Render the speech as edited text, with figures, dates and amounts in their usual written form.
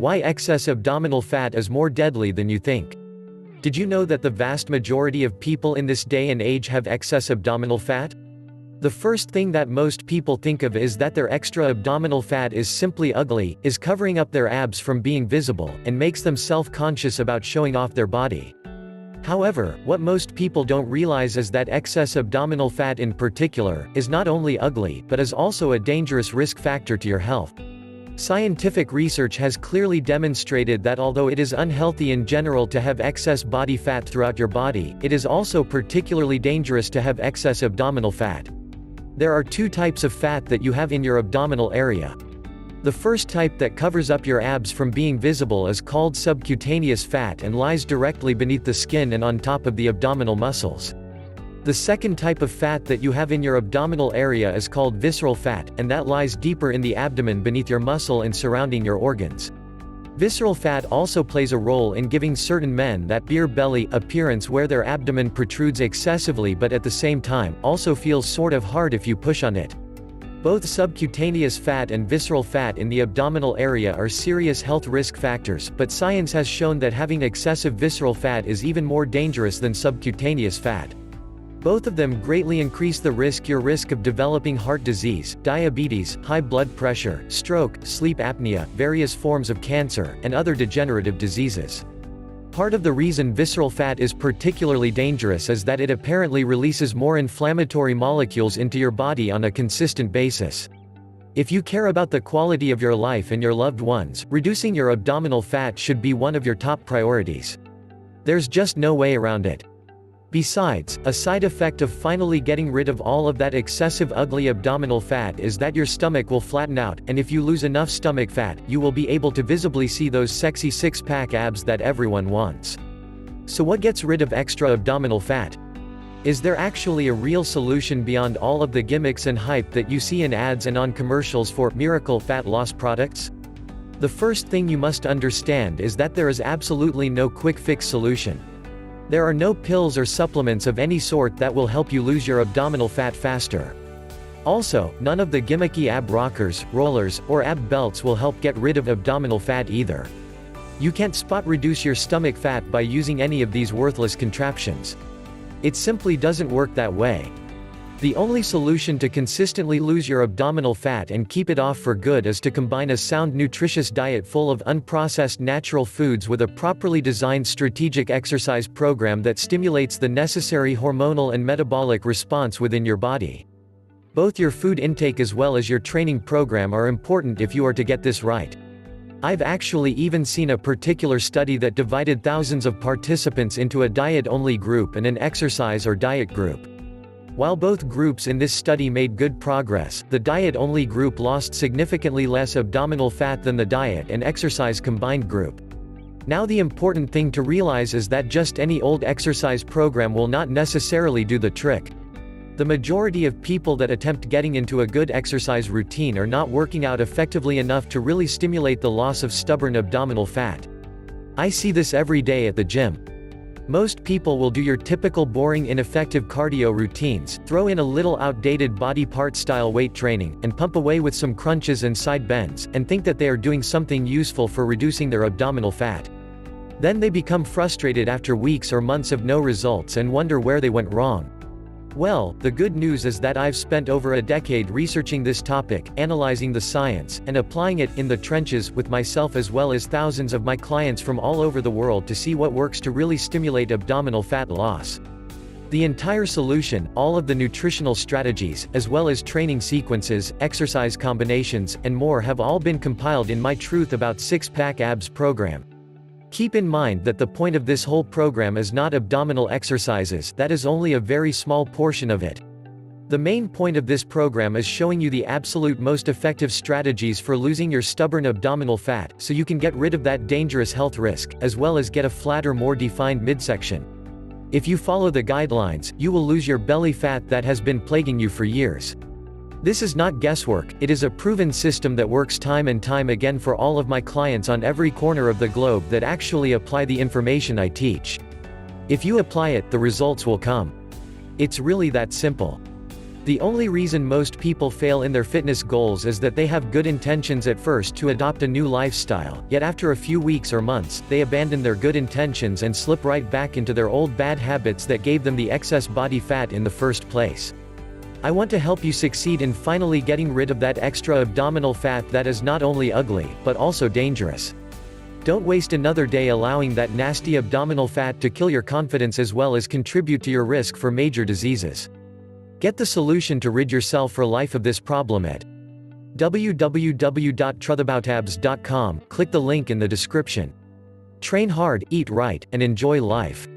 Why excess abdominal fat is more deadly than you think. Did you know that the vast majority of people in this day and age have excess abdominal fat? The first thing that most people think of is that their extra abdominal fat is simply ugly, is covering up their abs from being visible, and makes them self-conscious about showing off their body. However, what most people don't realize is that excess abdominal fat in particular, is not only ugly, but is also a dangerous risk factor to your health. Scientific research has clearly demonstrated that although it is unhealthy in general to have excess body fat throughout your body, it is also particularly dangerous to have excess abdominal fat. There are two types of fat that you have in your abdominal area. The first type that covers up your abs from being visible is called subcutaneous fat and lies directly beneath the skin and on top of the abdominal muscles. The second type of fat that you have in your abdominal area is called visceral fat, and that lies deeper in the abdomen beneath your muscle and surrounding your organs. Visceral fat also plays a role in giving certain men that beer belly appearance where their abdomen protrudes excessively but at the same time, also feels sort of hard if you push on it. Both subcutaneous fat and visceral fat in the abdominal area are serious health risk factors, but science has shown that having excessive visceral fat is even more dangerous than subcutaneous fat. Both of them greatly increase your risk of developing heart disease, diabetes, high blood pressure, stroke, sleep apnea, various forms of cancer, and other degenerative diseases. Part of the reason visceral fat is particularly dangerous is that it apparently releases more inflammatory molecules into your body on a consistent basis. If you care about the quality of your life and your loved ones, reducing your abdominal fat should be one of your top priorities. There's just no way around it. Besides, a side effect of finally getting rid of all of that excessive ugly abdominal fat is that your stomach will flatten out, and if you lose enough stomach fat, you will be able to visibly see those sexy six-pack abs that everyone wants. So what gets rid of extra abdominal fat? Is there actually a real solution beyond all of the gimmicks and hype that you see in ads and on commercials for miracle fat loss products? The first thing you must understand is that there is absolutely no quick fix solution. There are no pills or supplements of any sort that will help you lose your abdominal fat faster. Also, none of the gimmicky ab rockers, rollers, or ab belts will help get rid of abdominal fat either. You can't spot reduce your stomach fat by using any of these worthless contraptions. It simply doesn't work that way. The only solution to consistently lose your abdominal fat and keep it off for good is to combine a sound nutritious diet full of unprocessed natural foods with a properly designed strategic exercise program that stimulates the necessary hormonal and metabolic response within your body. Both your food intake as well as your training program are important if you are to get this right. I've actually even seen a particular study that divided thousands of participants into a diet-only group and an exercise or diet group. While both groups in this study made good progress, the diet-only group lost significantly less abdominal fat than the diet and exercise combined group. Now the important thing to realize is that just any old exercise program will not necessarily do the trick. The majority of people that attempt getting into a good exercise routine are not working out effectively enough to really stimulate the loss of stubborn abdominal fat. I see this every day at the gym. Most people will do your typical boring ineffective cardio routines, throw in a little outdated body part style weight training, and pump away with some crunches and side bends, and think that they are doing something useful for reducing their abdominal fat. Then they become frustrated after weeks or months of no results and wonder where they went wrong. Well, the good news is that I've spent over a decade researching this topic, analyzing the science, and applying it in the trenches with myself as well as thousands of my clients from all over the world to see what works to really stimulate abdominal fat loss. The entire solution, all of the nutritional strategies, as well as training sequences, exercise combinations, and more have all been compiled in my Truth About Six-Pack Abs program. Keep in mind that the point of this whole program is not abdominal exercises, that is only a very small portion of it. The main point of this program is showing you the absolute most effective strategies for losing your stubborn abdominal fat, so you can get rid of that dangerous health risk, as well as get a flatter, more defined midsection. If you follow the guidelines, you will lose your belly fat that has been plaguing you for years. This is not guesswork, it is a proven system that works time and time again for all of my clients on every corner of the globe that actually apply the information I teach. If you apply it, the results will come. It's really that simple. The only reason most people fail in their fitness goals is that they have good intentions at first to adopt a new lifestyle, yet after a few weeks or months, they abandon their good intentions and slip right back into their old bad habits that gave them the excess body fat in the first place. I want to help you succeed in finally getting rid of that extra abdominal fat that is not only ugly, but also dangerous. Don't waste another day allowing that nasty abdominal fat to kill your confidence as well as contribute to your risk for major diseases. Get the solution to rid yourself for life of this problem at www.truthaboutabs.com. Click the link in the description. Train hard, eat right, and enjoy life.